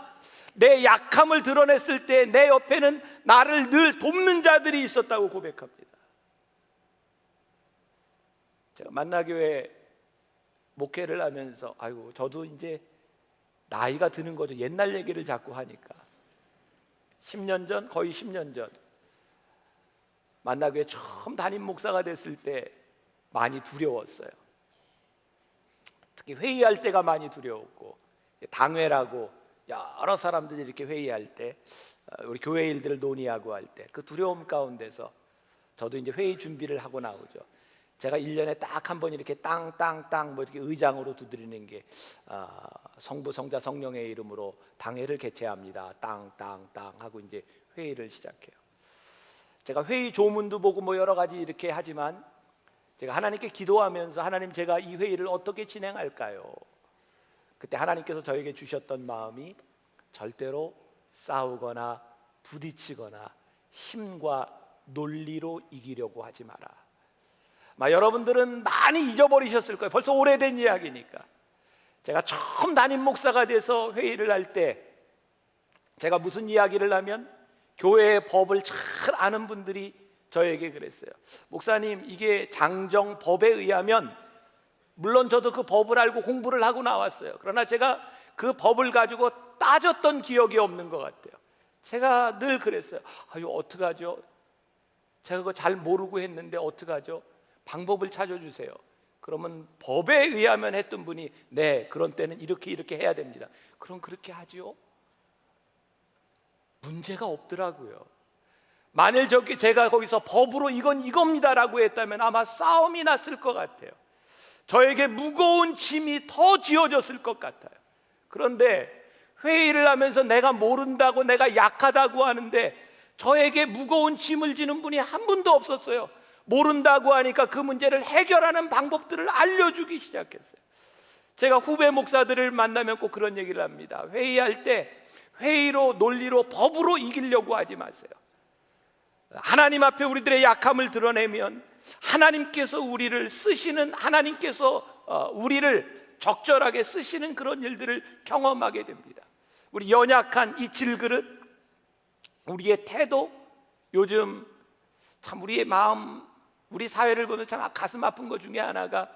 내 약함을 드러냈을 때 내 옆에는 나를 늘 돕는 자들이 있었다고 고백합니다. 제가 만나교회 목회를 하면서 아이고 저도 이제 나이가 드는 거죠. 옛날 얘기를 자꾸 하니까 10년 전, 거의 10년 전 만나교회 처음 담임 목사가 됐을 때 많이 두려웠어요. 특히 회의할 때가 많이 두려웠고, 당회라고 여러 사람들이 이렇게 회의할 때 우리 교회 일들을 논의하고 할 때 그 두려움 가운데서 저도 이제 회의 준비를 하고 나오죠. 제가 1년에 딱 한 번 이렇게 땅땅땅 뭐 이렇게 의장으로 두드리는 게 성부 성자 성령의 이름으로 당회를 개최합니다. 땅땅땅 하고 이제 회의를 시작해요. 제가 회의 조문도 보고 뭐 여러 가지 이렇게 하지만 제가 하나님께 기도하면서 하나님 제가 이 회의를 어떻게 진행할까요? 그때 하나님께서 저에게 주셨던 마음이 절대로 싸우거나 부딪히거나 힘과 논리로 이기려고 하지 마라. 여러분들은 많이 잊어버리셨을 거예요. 벌써 오래된 이야기니까. 제가 처음 담임 목사가 돼서 회의를 할 때 제가 무슨 이야기를 하면 교회의 법을 잘 아는 분들이 저에게 그랬어요. 목사님, 이게 장정법에 의하면, 물론 저도 그 법을 알고 공부를 하고 나왔어요. 그러나 제가 그 법을 가지고 따졌던 기억이 없는 것 같아요. 제가 늘 그랬어요. 이거 어떡하죠? 제가 그거 잘 모르고 했는데 어떡하죠? 방법을 찾아주세요. 그러면 법에 의하면 했던 분이 네, 그런 때는 이렇게 해야 됩니다. 그럼 그렇게 하죠? 문제가 없더라고요. 만일 제가 거기서 법으로 이건 이겁니다라고 했다면 아마 싸움이 났을 것 같아요. 저에게 무거운 짐이 더 지어졌을 것 같아요. 그런데 회의를 하면서 내가 모른다고, 내가 약하다고 하는데 저에게 무거운 짐을 지는 분이 한 분도 없었어요. 모른다고 하니까 그 문제를 해결하는 방법들을 알려주기 시작했어요. 제가 후배 목사들을 만나면 꼭 그런 얘기를 합니다. 회의할 때 회의로, 논리로, 법으로 이기려고 하지 마세요. 하나님 앞에 우리들의 약함을 드러내면 하나님께서 우리를 쓰시는, 하나님께서 우리를 적절하게 쓰시는 그런 일들을 경험하게 됩니다. 우리 연약한 이 질그릇, 우리의 태도, 요즘 참 우리의 마음, 우리 사회를 보면 참 가슴 아픈 것 중에 하나가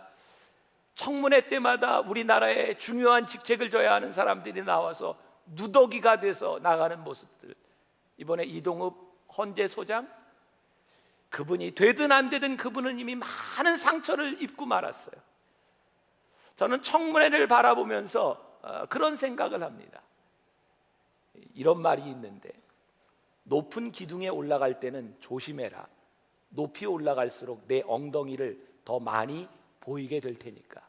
청문회 때마다 우리나라의 중요한 직책을 져야 하는 사람들이 나와서 누더기가 돼서 나가는 모습들. 이번에 이동읍 헌재 소장, 그분이 되든 안 되든 그분은 이미 많은 상처를 입고 말았어요. 저는 청문회를 바라보면서 그런 생각을 합니다. 이런 말이 있는데, 높은 기둥에 올라갈 때는 조심해라. 높이 올라갈수록 내 엉덩이를 더 많이 보이게 될 테니까.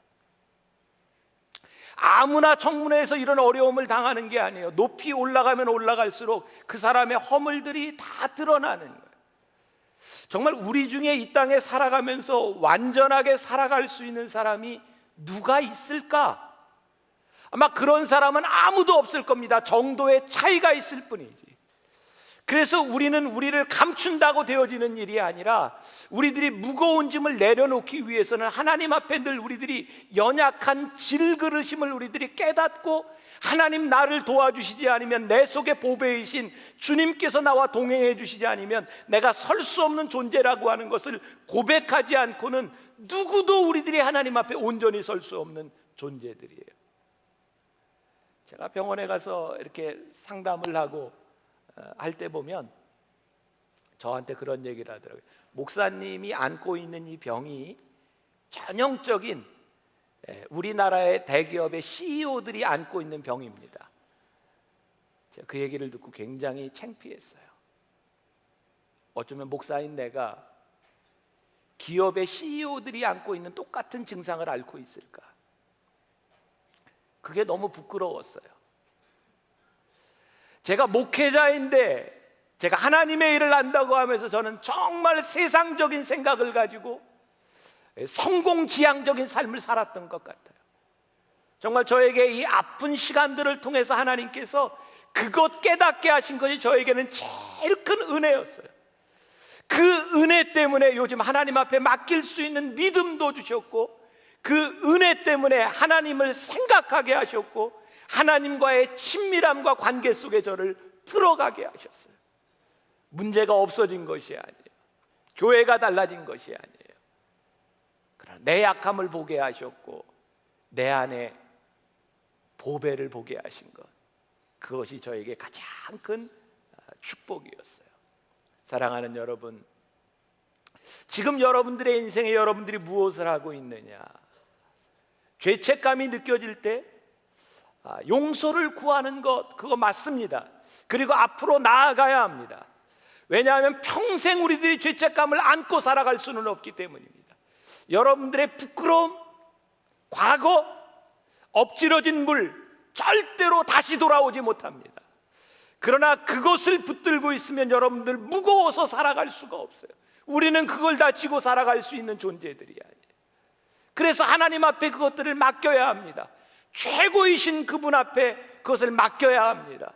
아무나 청문회에서 이런 어려움을 당하는 게 아니에요. 높이 올라가면 올라갈수록 그 사람의 허물들이 다 드러나는 거예요. 정말 우리 중에 이 땅에 살아가면서 완전하게 살아갈 수 있는 사람이 누가 있을까? 아마 그런 사람은 아무도 없을 겁니다. 정도의 차이가 있을 뿐이지. 그래서 우리는 우리를 감춘다고 되어지는 일이 아니라 우리들이 무거운 짐을 내려놓기 위해서는 하나님 앞에 늘 우리들이 연약한 질그릇임을 우리들이 깨닫고, 하나님 나를 도와주시지 않으면, 내 속에 보배이신 주님께서 나와 동행해 주시지 않으면 내가 설 수 없는 존재라고 하는 것을 고백하지 않고는 누구도 우리들이 하나님 앞에 온전히 설 수 없는 존재들이에요. 제가 병원에 가서 이렇게 상담을 하고 할 때 보면 저한테 그런 얘기를 하더라고요. 목사님이 안고 있는 이 병이 전형적인 우리나라의 대기업의 CEO들이 안고 있는 병입니다. 제가 그 얘기를 듣고 굉장히 창피했어요. 어쩌면 목사인 내가 기업의 CEO들이 안고 있는 똑같은 증상을 앓고 있을까? 그게 너무 부끄러웠어요. 제가 목회자인데, 제가 하나님의 일을 한다고 하면서 저는 정말 세상적인 생각을 가지고 성공지향적인 삶을 살았던 것 같아요. 정말 저에게 이 아픈 시간들을 통해서 하나님께서 그것 깨닫게 하신 것이 저에게는 제일 큰 은혜였어요. 그 은혜 때문에 요즘 하나님 앞에 맡길 수 있는 믿음도 주셨고, 그 은혜 때문에 하나님을 생각하게 하셨고, 하나님과의 친밀함과 관계 속에 저를 들어가게 하셨어요. 문제가 없어진 것이 아니에요. 교회가 달라진 것이 아니에요. 그러나 내 약함을 보게 하셨고 내 안에 보배를 보게 하신 것, 그것이 저에게 가장 큰 축복이었어요. 사랑하는 여러분, 지금 여러분들의 인생에 여러분들이 무엇을 하고 있느냐? 죄책감이 느껴질 때 용서를 구하는 것, 그거 맞습니다. 그리고 앞으로 나아가야 합니다. 왜냐하면 평생 우리들이 죄책감을 안고 살아갈 수는 없기 때문입니다. 여러분들의 부끄러움, 과거, 엎질러진 물 절대로 다시 돌아오지 못합니다. 그러나 그것을 붙들고 있으면 여러분들 무거워서 살아갈 수가 없어요. 우리는 그걸 다 지고 살아갈 수 있는 존재들이 아니에요. 그래서 하나님 앞에 그것들을 맡겨야 합니다. 최고이신 그분 앞에 그것을 맡겨야 합니다.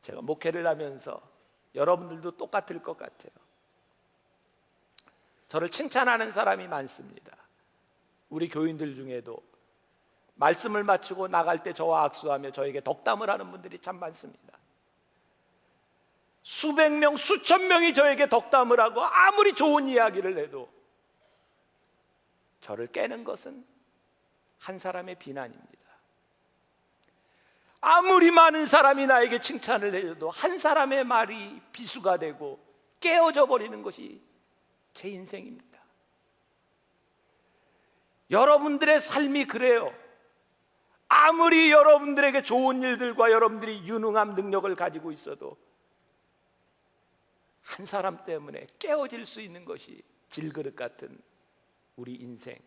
제가 목회를 하면서 여러분들도 똑같을 것 같아요. 저를 칭찬하는 사람이 많습니다. 우리 교인들 중에도 말씀을 마치고 나갈 때 저와 악수하며 저에게 덕담을 하는 분들이 참 많습니다. 수백 명, 수천 명이 저에게 덕담을 하고 아무리 좋은 이야기를 해도 저를 깨는 것은 한 사람의 비난입니다. 아무리 많은 사람이 나에게 칭찬을 해줘도 한 사람의 말이 비수가 되고 깨어져 버리는 것이 제 인생입니다. 여러분들의 삶이 그래요. 아무리 여러분들에게 좋은 일들과 여러분들이 유능함, 능력을 가지고 있어도 한 사람 때문에 깨어질 수 있는 것이 질그릇 같은 우리 인생.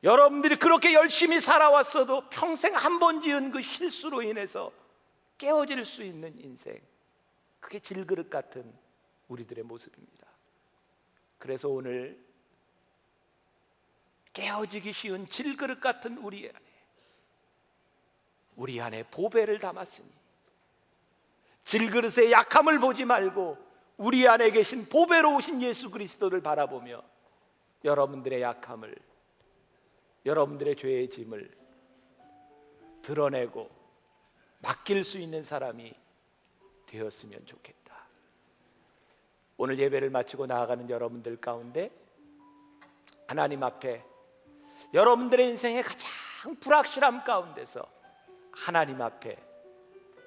여러분들이 그렇게 열심히 살아왔어도 평생 한 번 지은 그 실수로 인해서 깨어질 수 있는 인생, 그게 질그릇 같은 우리들의 모습입니다. 그래서 오늘 깨어지기 쉬운 질그릇 같은 우리 안에 보배를 담았으니 질그릇의 약함을 보지 말고 우리 안에 계신 보배로우신 예수 그리스도를 바라보며 여러분들의 약함을, 여러분들의 죄의 짐을 드러내고 맡길 수 있는 사람이 되었으면 좋겠다. 오늘 예배를 마치고 나아가는 여러분들 가운데 하나님 앞에 여러분들의 인생의 가장 불확실함 가운데서 하나님 앞에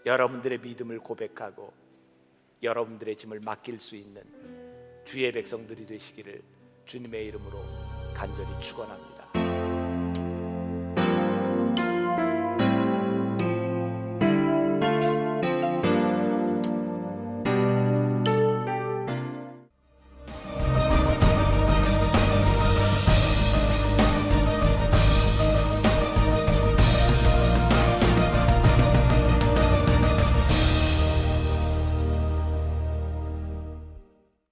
여러분들의 믿음을 고백하고 여러분들의 짐을 맡길 수 있는 주의 백성들이 되시기를 주님의 이름으로 간절히 축원합니다.